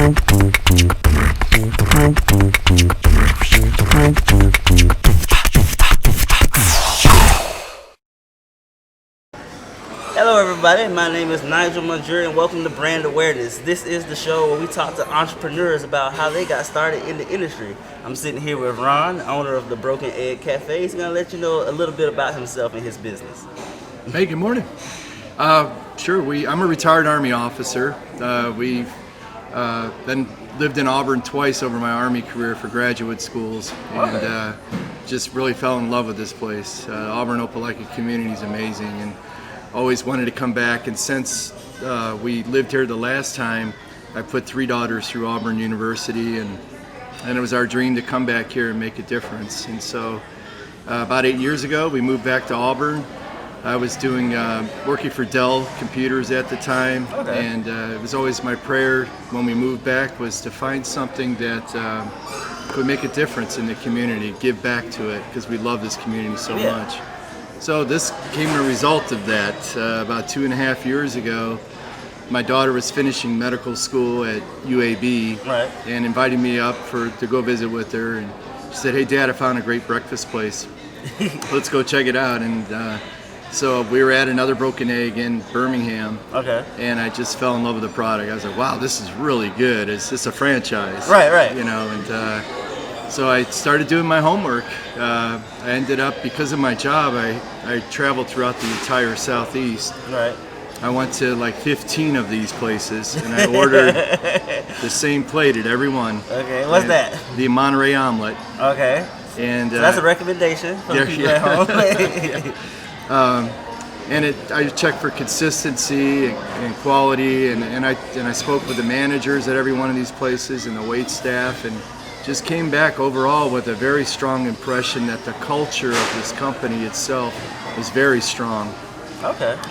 Hello everybody, my name is Nigle Mongerie and welcome to Brand Awareness. This is the show where we talk to entrepreneurs about how they got started in the industry. I'm sitting here with Ron, owner of the Broken Egg Cafe. He's going to let you know a little bit about himself and his business. Hey, good morning. Sure, I'm a retired Army officer. We've then lived in Auburn twice over my Army career for graduate schools, and just really fell in love with this place. Auburn Opelika community is amazing, and always wanted to come back. And since we lived here the last time, I put 3 daughters through Auburn University, and it was our dream to come back here and make a difference. And so about 8 years ago, we moved back to Auburn. I was doing working for Dell Computers at the time, and it was always my prayer when we moved back was to find something that could make a difference in the community, give back to it, because we love this community so much. So this came a result of that. About 2.5 years ago, my daughter was finishing medical school at UAB and invited me up to go visit with her. And she said, "Hey Dad, I found a great breakfast place. Let's go check it out." And so we were at another Broken Egg in Birmingham, and I just fell in love with the product. I was like, "Wow, this is really good. It's a franchise." You know, and so I started doing my homework. I ended up, because of my job, I traveled throughout the entire Southeast. I went to like 15 of these places, and I ordered the same plate at every one. What's that? The Monterey omelet. And so that's a recommendation for the people at home. And I checked for consistency and quality, and I spoke with the managers at every one of these places and the wait staff, and just came back overall with a very strong impression that the culture of this company itself is very strong.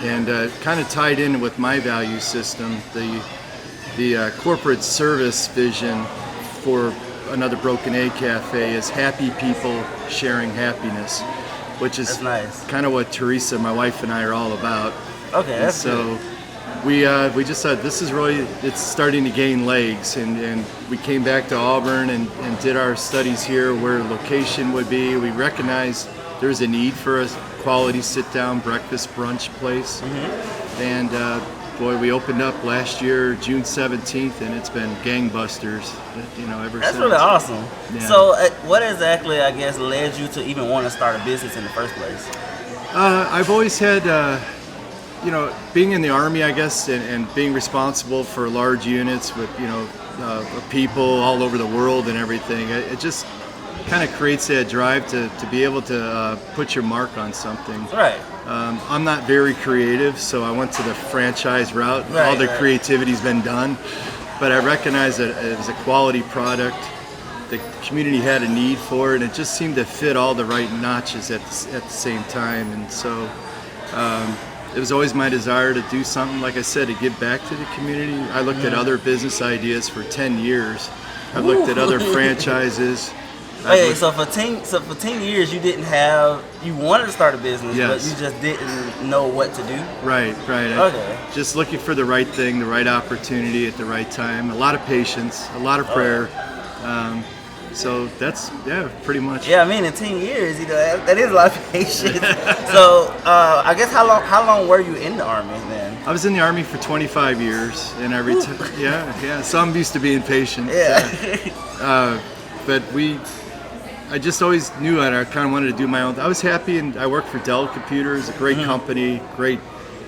And kind of tied in with my value system, the corporate service vision for another Broken Egg Cafe is happy people sharing happiness, which is kind of what Teresa, my wife, and I are all about. That's so good. We just thought this is really, it's starting to gain legs, and we came back to Auburn and did our studies here where location would be. We recognized there's a need for a quality sit-down breakfast brunch place, and boy, we opened up last year, June 17th, and it's been gangbusters, you know, ever since. That's really awesome. So what exactly, I guess, led you to even want to start a business in the first place? I've always had, you know, being in the Army, I guess, and being responsible for large units with, you know, people all over the world and everything, it just kind of creates that drive to be able to put your mark on something. I'm not very creative, so I went to the franchise route. All the creativity's been done, but I recognize that it was a quality product. The community had a need for it, and it just seemed to fit all the right notches at the same time. And so it was always my desire to do something, like I said, to give back to the community. I looked at other business ideas for 10 years. I've looked at other franchises. So for 10 years you wanted to start a business, but you just didn't know what to do? Right. Just looking for the right thing, the right opportunity at the right time. A lot of patience, a lot of prayer. So that's, pretty much. I mean, in 10 years, you know, that is a lot of patience. So I guess how long were you in the Army then? I was in the Army for 25 years, and so I'm used to being patient. But I just always knew I kind of wanted to do my own. I was happy, and I worked for Dell Computers, a great company, great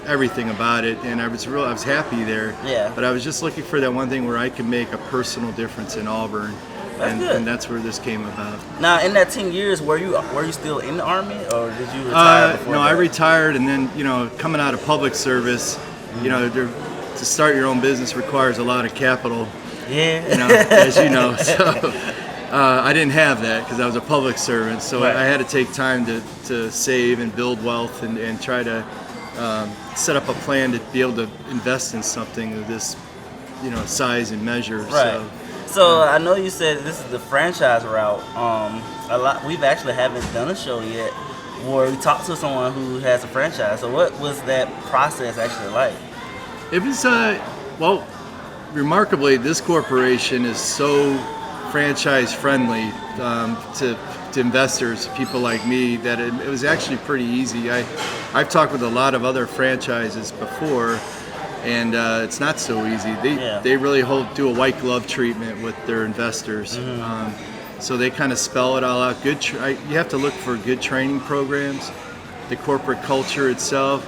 everything about it, and I was happy there. But I was just looking for that one thing where I could make a personal difference in Auburn, and that's where this came about. Now, in that 10 years, were you still in the Army, or did you retire before that? I retired, and then, you know, coming out of public service, you know, to start your own business requires a lot of capital. You know, as you know. So I didn't have that because I was a public servant, so I had to take time to save and build wealth and try to set up a plan to be able to invest in something of this, you know, size and measure. So I know you said this is the franchise route. We've actually haven't done a show yet where we talked to someone who has a franchise. So what was that process actually like? It was well, remarkably, this corporation is so franchise friendly to investors, people like me, that it was actually pretty easy. I've talked with a lot of other franchises before, and it's not so easy. They really do a white glove treatment with their investors. So they kind of spell it all out. You have to look for good training programs. The corporate culture itself.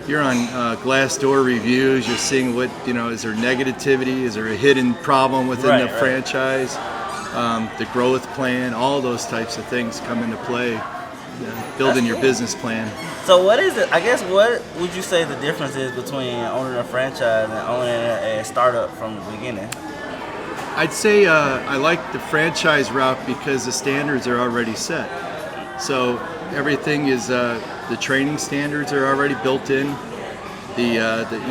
You're on Glassdoor reviews. You're seeing what, is there negativity? Is there a hidden problem within the franchise? The growth plan, all those types of things come into play. Building your business plan. So what is it? I guess what would you say the difference is between owning a franchise and owning a startup from the beginning? I'd say I like the franchise route because the standards are already set. So everything is the training standards are already built in. You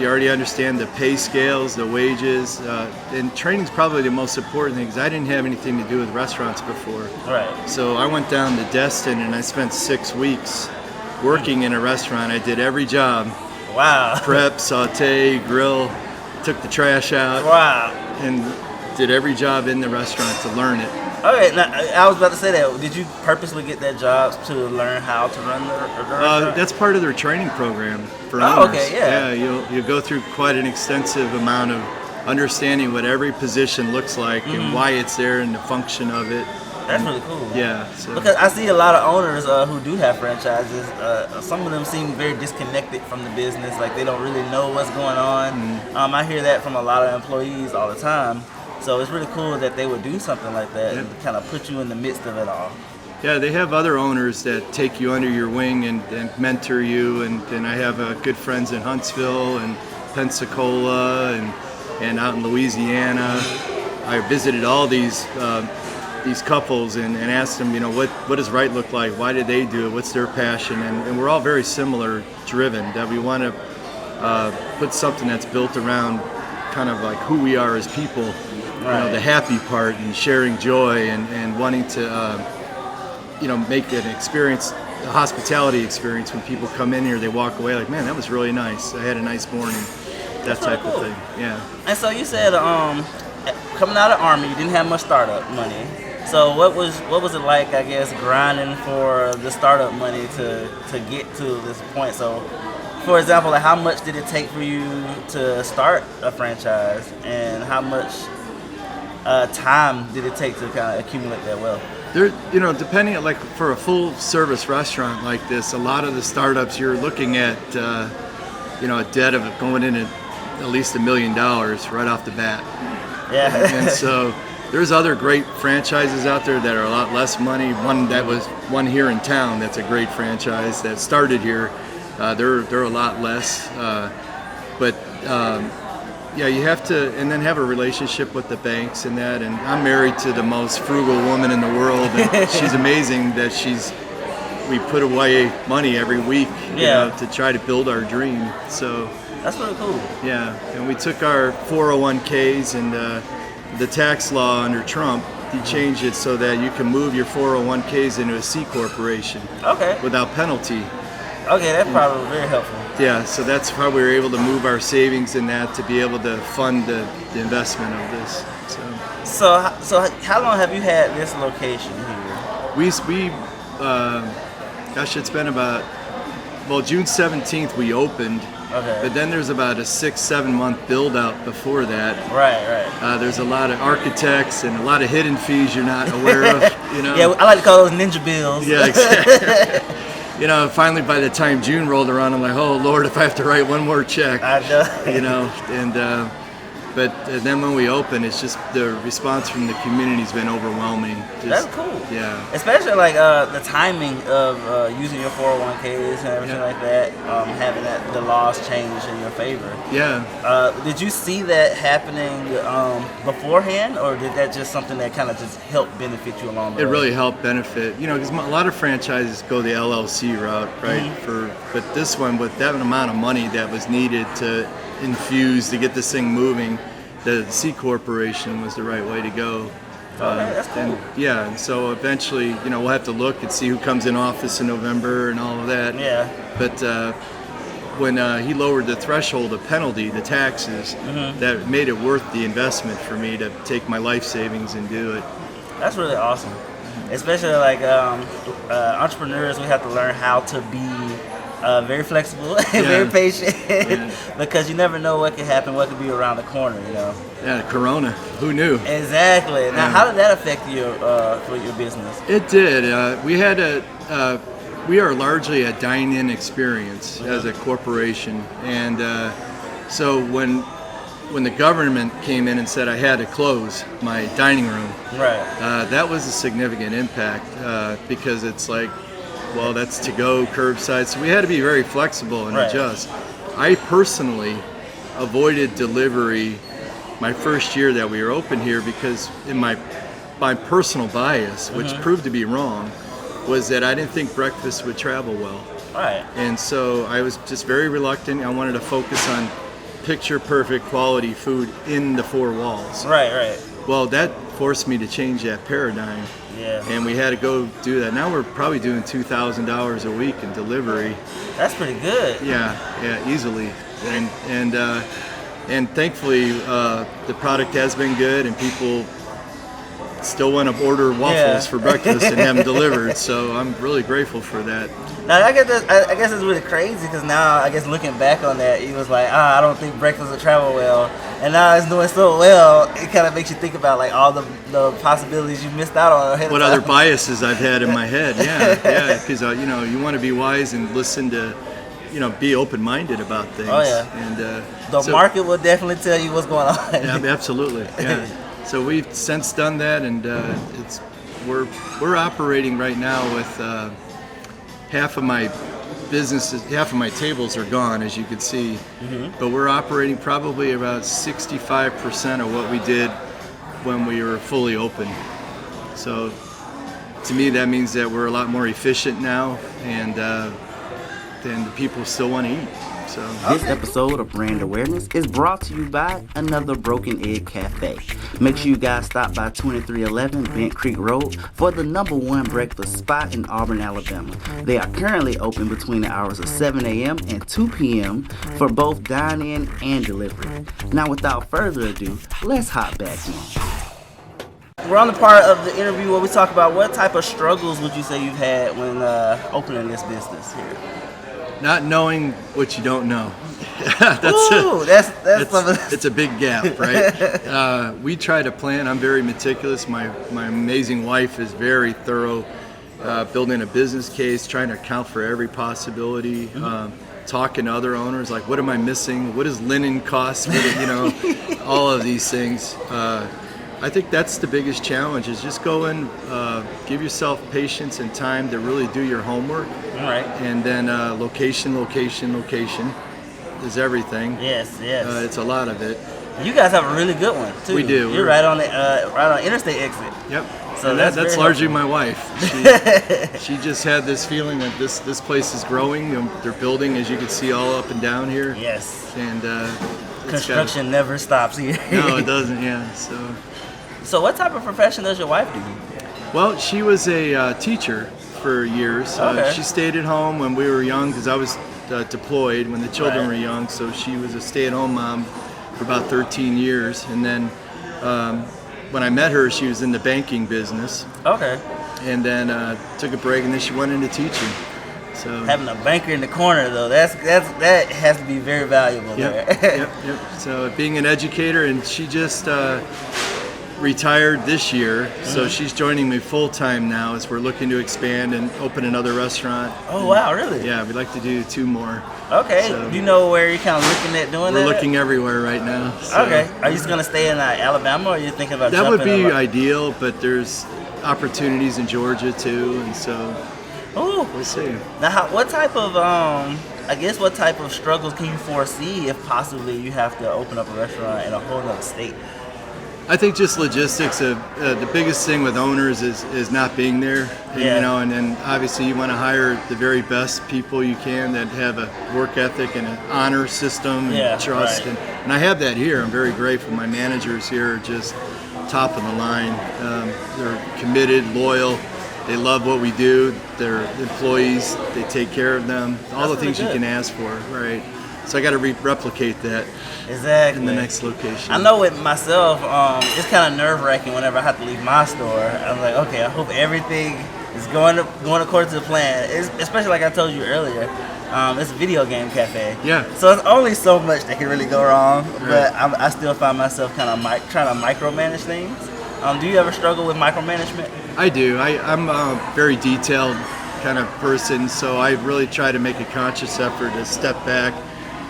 already understand the pay scales, the wages, and training's probably the most important thing because I didn't have anything to do with restaurants before. Right. So I went down to Destin and I spent 6 weeks working in a restaurant. I did every job. Wow. Prep, saute, grill, took the trash out. Wow. And did every job in the restaurant to learn it. Okay, now, I was about to say that. Did you purposely get that job to learn how to run the restaurant? That's part of their training program for owners. Oh, okay, yeah. Yeah, you'll go through quite an extensive amount of understanding what every position looks like and why it's there and the function of it. That's really cool. Yeah. So. Because I see a lot of owners who do have franchises. Some of them seem very disconnected from the business, like they don't really know what's going on. I hear that from a lot of employees all the time. So it's really cool that they would do something like that and kind of put you in the midst of it all. Yeah, they have other owners that take you under your wing and mentor you. And I have good friends in Huntsville and Pensacola and out in Louisiana. I visited all these couples and asked them, what does right look like? Why did they do it? What's their passion? And we're all very similar driven, that we want to put something that's built around kind of like who we are as people. Right. The happy part and sharing joy and wanting to, make an experience, a hospitality experience. When people come in here, they walk away like, man, that was really nice. I had a nice morning. That type of thing. Yeah. And so you said, coming out of Army, you didn't have much startup money. So what was it like, I guess, grinding for the startup money to get to this point? So, for example, like how much did it take for you to start a franchise, and how much time did it take to kind of accumulate that wealth? There, depending on, like, for a full service restaurant like this, a lot of the startups you're looking at, a debt of going in at least $1 million right off the bat. Yeah. And so there's other great franchises out there that are a lot less money. One here in town that's a great franchise that started here. They're a lot less, yeah, you have to, and then have a relationship with the banks and that. And I'm married to the most frugal woman in the world, and she's amazing that we put away money every week, to try to build our dream. So that's really cool. Yeah, and we took our 401ks and the tax law under Trump. He changed it so that you can move your 401ks into a C corporation. Okay. Without penalty. Okay, that's probably very helpful. Yeah, so that's how we were able to move our savings in that to be able to fund the investment of this. So how long have you had this location here? It's been about, June 17th we opened. Okay. But then there's about a 6-7 month build out before that. Right. There's a lot of architects and a lot of hidden fees you're not aware of. Yeah, I like to call those ninja bills. Yeah, exactly. Finally by the time June rolled around, I'm like, oh Lord, if I have to write one more check. I know. But then when we open, it's just the response from the community's been overwhelming. That's cool. Yeah. Especially like the timing of using your 401ks and everything like that, having the laws change in your favor. Yeah. Did you see that happening beforehand, or did that just something that kind of just helped benefit you along the way? It really helped benefit, because a lot of franchises go the LLC route, right? Mm-hmm. But this one, with that amount of money that was needed to infuse to get this thing moving, the C corporation was the right way to go. Okay, that's cool. And so eventually, we'll have to look and see who comes in office in November and all of that. Yeah. But when he lowered the threshold of penalty, the taxes, that made it worth the investment for me to take my life savings and do it. That's really awesome. Especially like entrepreneurs, we have to learn how to be very flexible and very patient because you never know what could happen, what could be around the corner, you know. Yeah, Corona. Who knew? Exactly. Now, how did that affect you for your business? It did. We are largely a dine-in experience as a corporation, and so when the government came in and said I had to close my dining room, that was a significant impact because it's like, well, that's to go curbside, so we had to be very flexible and adjust. I personally avoided delivery my first year that we were open here because in my personal bias, which proved to be wrong, was that I didn't think breakfast would travel well. And so I was just very reluctant. I wanted to focus on picture perfect quality food in the four walls. Well, that forced me to change that paradigm. And we had to go do that. Now we're probably doing $2,000 a week in delivery. That's pretty good. Yeah, easily. And thankfully, the product has been good, and people still want to order waffles for breakfast and have them delivered. So I'm really grateful for that. Now I guess it's really crazy because now I guess looking back on that, it was like, I don't think breakfast will travel well, and now it's doing so well. It kind of makes you think about like all the possibilities you missed out on ahead of time. What other biases I've had in my head? Because you want to be wise and listen to, be open-minded about things. And the market will definitely tell you what's going on. Yeah, absolutely. Yeah. So we've since done that, and we're operating right now with half of my tables are gone, as you can see, but we're operating probably about 65% of what we did when we were fully open. So to me, that means that we're a lot more efficient now, and the people still want to eat. So this episode of Brand Awareness is brought to you by another Broken Egg Cafe. Make sure you guys stop by 2311 Bent Creek Road for the #1 breakfast spot in Auburn, Alabama. They are currently open between the hours of 7 a.m. and 2 p.m. for both dine-in and delivery. Now, without further ado, let's hop back in. We're on the part of the interview where we talk about what type of struggles would you say you've had when opening this business here? Not knowing what you don't know. It's a big gap, right? We try to plan. I'm very meticulous. My amazing wife is very thorough, building a business case, trying to account for every possibility, talking to other owners, like, what am I missing? What does linen cost? All of these things. I think that's the biggest challenge, is just go in, give yourself patience and time to really do your homework. And then location is everything. Yes. It's a lot of it. You guys have a really good one too. We do. You're right on the interstate exit. Yep. So that's largely my wife. She just had this feeling that this place is growing. They're building, as you can see, all up and down here. Yes. And construction never stops here. No, it doesn't. Yeah. So what type of profession does your wife do? Well, she was a teacher for years. She stayed at home when we were young, because I was deployed when the children were young. So she was a stay-at-home mom for about 13 years. And then when I met her, she was in the banking business. And then took a break, and then she went into teaching. So having a banker in the corner, though, that has to be very valuable. Yep. So being an educator, and she just retired this year, so she's joining me full time now as we're looking to expand and open another restaurant. Oh, wow, really? Yeah, we'd like to do 2 more. Okay. So, do you know where you're kind of looking at doing that? We're looking everywhere right now. So. Okay. Are you just going to stay in Alabama, or are you thinking about that? Would be ideal, but there's opportunities in Georgia too, and so we'll see. Now, what type of struggles can you foresee if possibly you have to open up a restaurant in a whole other state? I think just logistics. The biggest thing with owners is not being there. And then obviously you want to hire the very best people you can that have a work ethic and an honor system and trust. And I have that here. I'm very grateful. My managers here are just top of the line. They're committed, loyal, They love what we do. Their employees, they take care of them. All the things you can ask for, right? So I got to replicate that in the next location. I know with myself, it's kind of nerve-wracking whenever I have to leave my store. I'm like, okay, I hope everything is going according to the plan. Especially like I told you earlier, it's a video game cafe. Yeah. So it's only so much that can really go wrong, but I still find myself kind of trying to micromanage things. Do you ever struggle with micromanagement? I do. I'm a very detailed kind of person, so I really try to make a conscious effort to step back.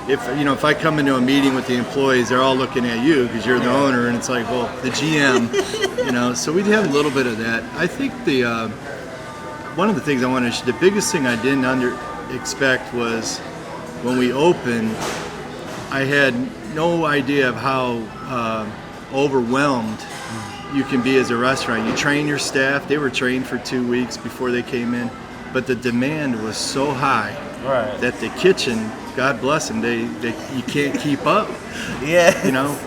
If I come into a meeting with the employees, they're all looking at you because you're the owner, and it's like, well, the GM, so we have a little bit of that. I think one of the things the biggest thing I didn't expect was when we opened, I had no idea of how overwhelmed you can be as a restaurant. You train your staff. They were trained for 2 weeks before they came in, but the demand was so high that the kitchen, God bless them, you can't keep up. Yeah.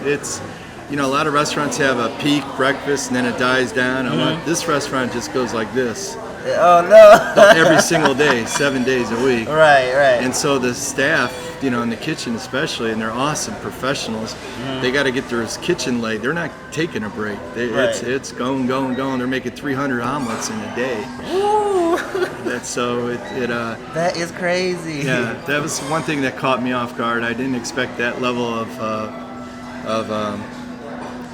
It's a lot of restaurants have a peak breakfast and then it dies down. This restaurant just goes like this. Oh no. Every single day, 7 days a week. Right. And so the staff, in the kitchen especially, and they're awesome professionals, they got to get their kitchen laid. They're not taking a break. It's going. They're making 300 omelets in a day. Ooh. That is crazy. Yeah, that was one thing that caught me off guard. I didn't expect that level of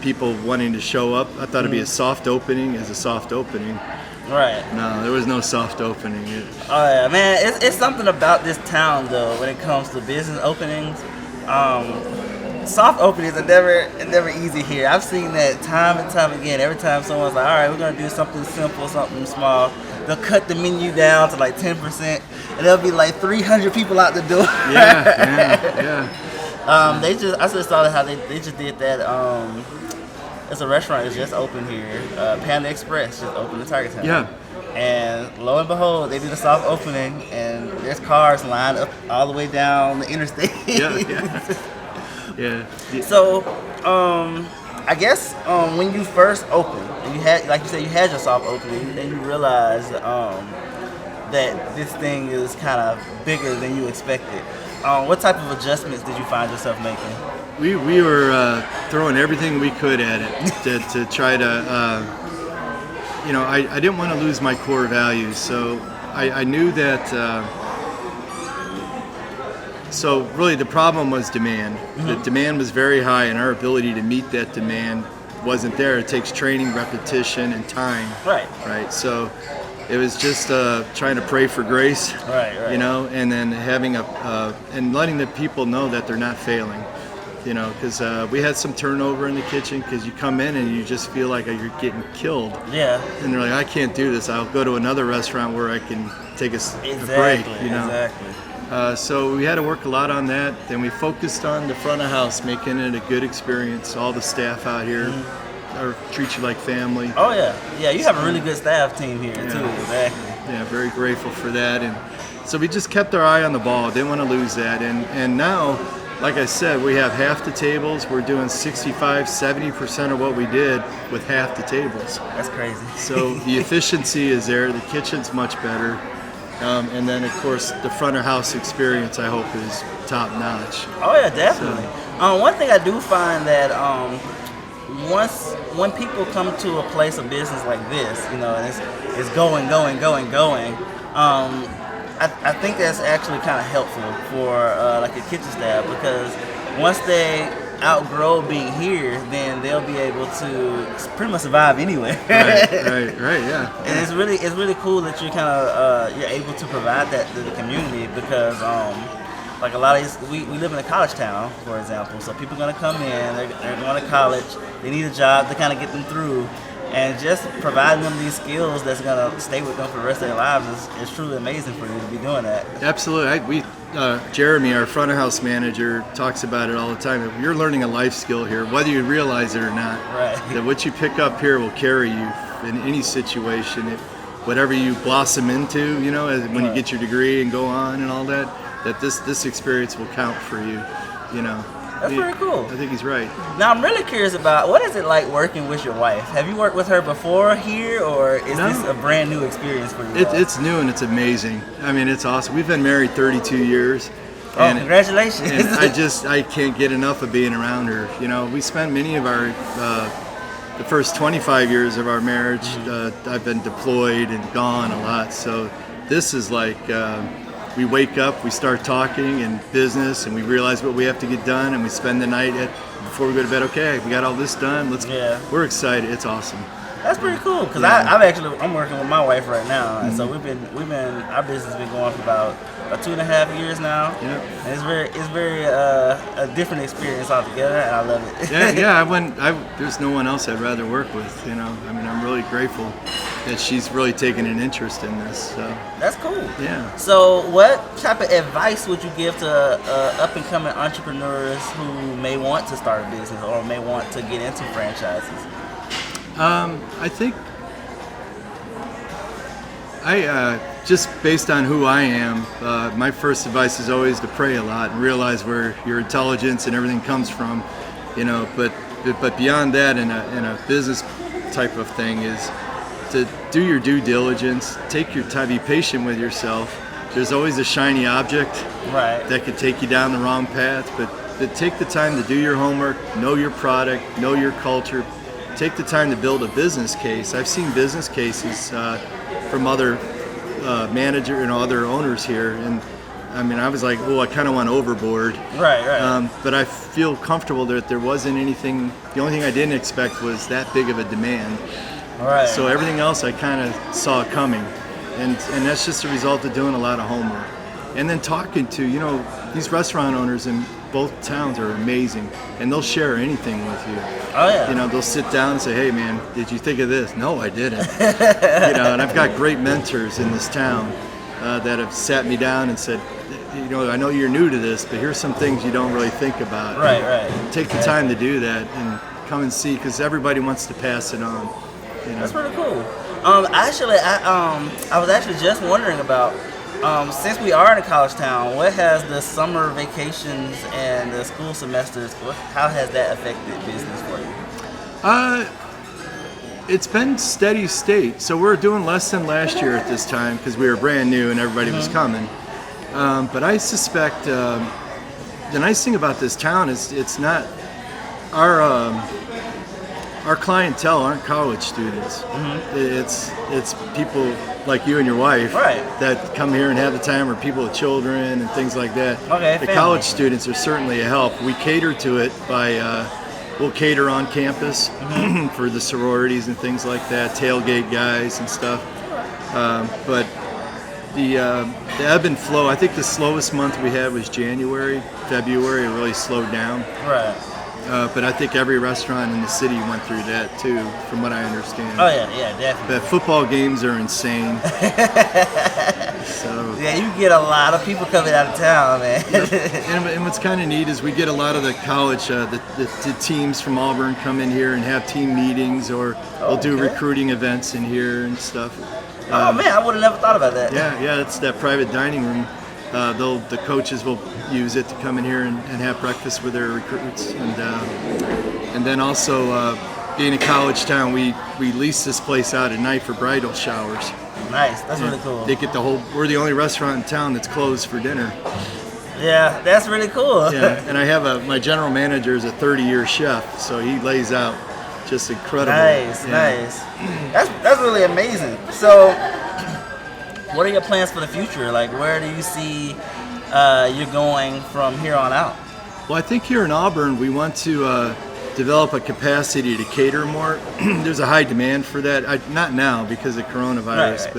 people wanting to show up. I thought it'd be a soft opening as a soft opening. Right. No, there was no soft opening. Oh yeah, man, it's something about this town though when it comes to business openings. Soft openings are never easy here. I've seen that time and time again. Every time someone's like, all right, we're gonna do something simple, something small, they'll cut the menu down to like 10%, and there'll be like 300 people out the door. Yeah. I just saw how they just did that. It's a restaurant that's just opened here. Panda Express just opened in Targettown. Yeah. And lo and behold, they did a soft opening, and there's cars lined up all the way down the interstate. Yeah. So, I guess when you first opened, and you had, like you said, you had your soft opening, then you realized that this thing is kind of bigger than you expected. What type of adjustments did you find yourself making? We were throwing everything we could at it to try to, I didn't want to lose my core values. So I knew that, so really the problem was demand. The demand was very high, and our ability to meet that demand wasn't there. It takes training, repetition, and time. Right. So it was just trying to pray for grace. Right. And then having and letting the people know that they're not failing. Because we had some turnover in the kitchen because you come in and you just feel like you're getting killed. Yeah. And they're like, I can't do this. I'll go to another restaurant where I can take a break. Exactly. So we had to work a lot on that. Then we focused on the front of house, making it a good experience. All the staff out here treat you like family. Oh yeah. You have a really good staff team here too. Exactly. Yeah, very grateful for that. And so we just kept our eye on the ball. Didn't want to lose that. And now, like I said, we have half the tables. We're doing 65-70% of what we did with half the tables. That's crazy. So the efficiency is there. The kitchen's much better. And then, of course, the front of house experience, I hope, is top notch. Oh, yeah, definitely. One thing I do find that when people come to a place of business like this, and it's going, I think that's actually kind of helpful for like a kitchen staff, because once they outgrow being here, then they'll be able to pretty much survive anywhere. Right, yeah. And it's really cool that you kind of you're able to provide that to the community, because like a lot of we live in a college town, for example, so people are going to come in, they're going to college, they need a job to kind of get them through. And just providing them these skills that's going to stay with them for the rest of their lives is truly amazing for you to be doing that. Absolutely. Jeremy, our front of house manager, talks about it all the time. You're learning a life skill here, whether you realize it or not. Right. That what you pick up here will carry you in any situation. Whatever you blossom into, when you get your degree and go on and all that, that this experience will count for you, That's pretty cool. I think he's right. Now I'm really curious about what is it like working with your wife? Have you worked with her before here, or is this a brand new experience for you? It's new and it's amazing. I mean, it's awesome. We've been married 32 years. Oh, congratulations! And I can't get enough of being around her. You know, we spent many of our the first 25 years of our marriage. I've been deployed and gone a lot. So this is like. We wake up, we start talking in business, and we realize what we have to get done, and we spend the night before we go to bed. Okay, we got all this done. We're excited. It's awesome. That's pretty cool because I'm working with my wife right now, and so we've been our business has been going for about 2.5 years now. Yeah. And it's very a different experience altogether, and I love it. There's no one else I'd rather work with. You know, I mean, I'm really grateful that she's really taken an interest in this. So. That's cool. Yeah. So, what type of advice would you give to up and coming entrepreneurs who may want to start a business or may want to get into franchises? I think just based on who I am, my first advice is always to pray a lot and realize where your intelligence and everything comes from, you know. But beyond that, in a business type of thing, is to do your due diligence, take your time, be patient with yourself. There's always a shiny object that could take you down the wrong path, but take the time to do your homework, know your product, know your culture. Take the time to build a business case. I've seen business cases from other other owners here, and I mean, I was like, oh, I kind of went overboard. Right. But I feel comfortable that there wasn't anything. The only thing I didn't expect was that big of a demand. Right. So everything else I kind of saw coming, and that's just a result of doing a lot of homework, and then talking to these restaurant owners in both towns are amazing, and they'll share anything with you. Oh yeah. You know, they'll sit down and say, "Hey man, did you think of this?" No, I didn't. And I've got great mentors in this town that have sat me down and said, I know you're new to this, but here's some things you don't really think about. Right. Take the time to do that and come and see, because everybody wants to pass it on. That's pretty cool. I was actually just wondering about. Since we are in a college town, what has the summer vacations and the school semesters, how has that affected business for you? It's been steady state. So we're doing less than last year at this time because we were brand new and everybody was coming. But I suspect the nice thing about this town is it's not our clientele aren't college students. It's people like you and your wife that come here and have the time, or people with children and things like that. Okay, the college students are certainly a help. We cater to it by we'll cater on campus for the sororities and things like that, tailgate guys and stuff. But the ebb and flow, I think the slowest month we had was January. February it really slowed down. Right. But I think every restaurant in the city went through that too, from what I understand. Oh yeah, definitely. But football games are insane. So yeah, you get a lot of people coming out of town, man. And what's kind of neat is we get a lot of the college, the teams from Auburn come in here and have team meetings, or they'll do recruiting events in here and stuff. Oh man, I would have never thought about that. Yeah, it's that private dining room. The coaches will use it to come in here and have breakfast with their recruits, and then also being a college town, we lease this place out at night for bridal showers. Nice, that's really cool. They get we're the only restaurant in town that's closed for dinner. Yeah, that's really cool. Yeah, and I have my general manager is a 30-year chef, so he lays out just incredible. Nice. That's really amazing. So, what are your plans for the future? Like, where do you see you're going from here on out? Well, I think here in Auburn, we want to develop a capacity to cater more. There's a high demand for that. Not now because of coronavirus,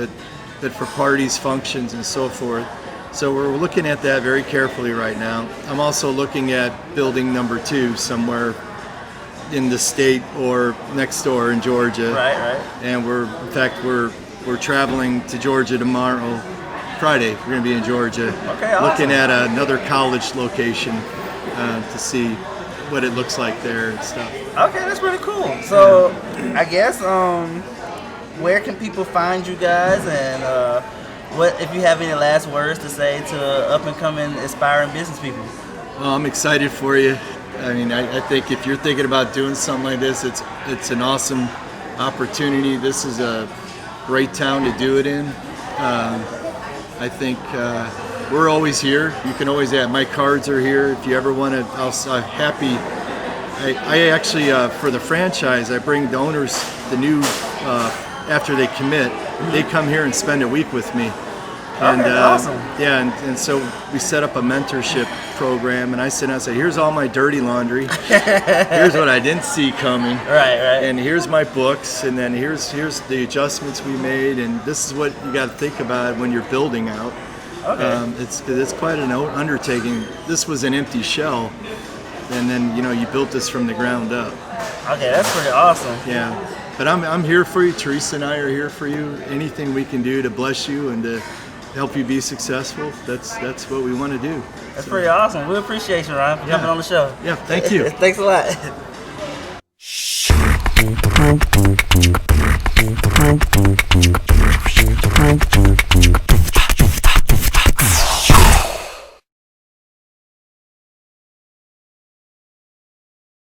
but for parties, functions, and so forth. So we're looking at that very carefully right now. I'm also looking at building number 2 somewhere in the state or next door in Georgia. Right. And we're traveling to Georgia tomorrow, Friday. We're going to be in Georgia. Okay, awesome. Looking at another college location to see what it looks like there and stuff. Okay, that's really cool. So, I guess, where can people find you guys, and what if you have any last words to say to up and coming aspiring business people? Well, I'm excited for you. I mean, I think if you're thinking about doing something like this, it's an awesome opportunity. This is a great town to do it in. I think we're always here. You can always add. My cards are here. If you ever want to, I'm happy. I actually, for the franchise, I bring the owners, the new, after they commit, they come here and spend a week with me. And, awesome. Yeah, and so we set up a mentorship program, and I sit down and say, here's all my dirty laundry. Here's what I didn't see coming. Right. And here's my books, and then here's the adjustments we made, and this is what you got to think about when you're building out. Okay. It's quite an undertaking. This was an empty shell, and then you built this from the ground up. Okay, that's pretty awesome. Yeah, but I'm here for you. Teresa and I are here for you. Anything we can do to bless you and to help you be successful, that's what we want to do. That's pretty awesome. We appreciate you, Ryan, for coming on the show. Yeah, thank you. Thanks a lot.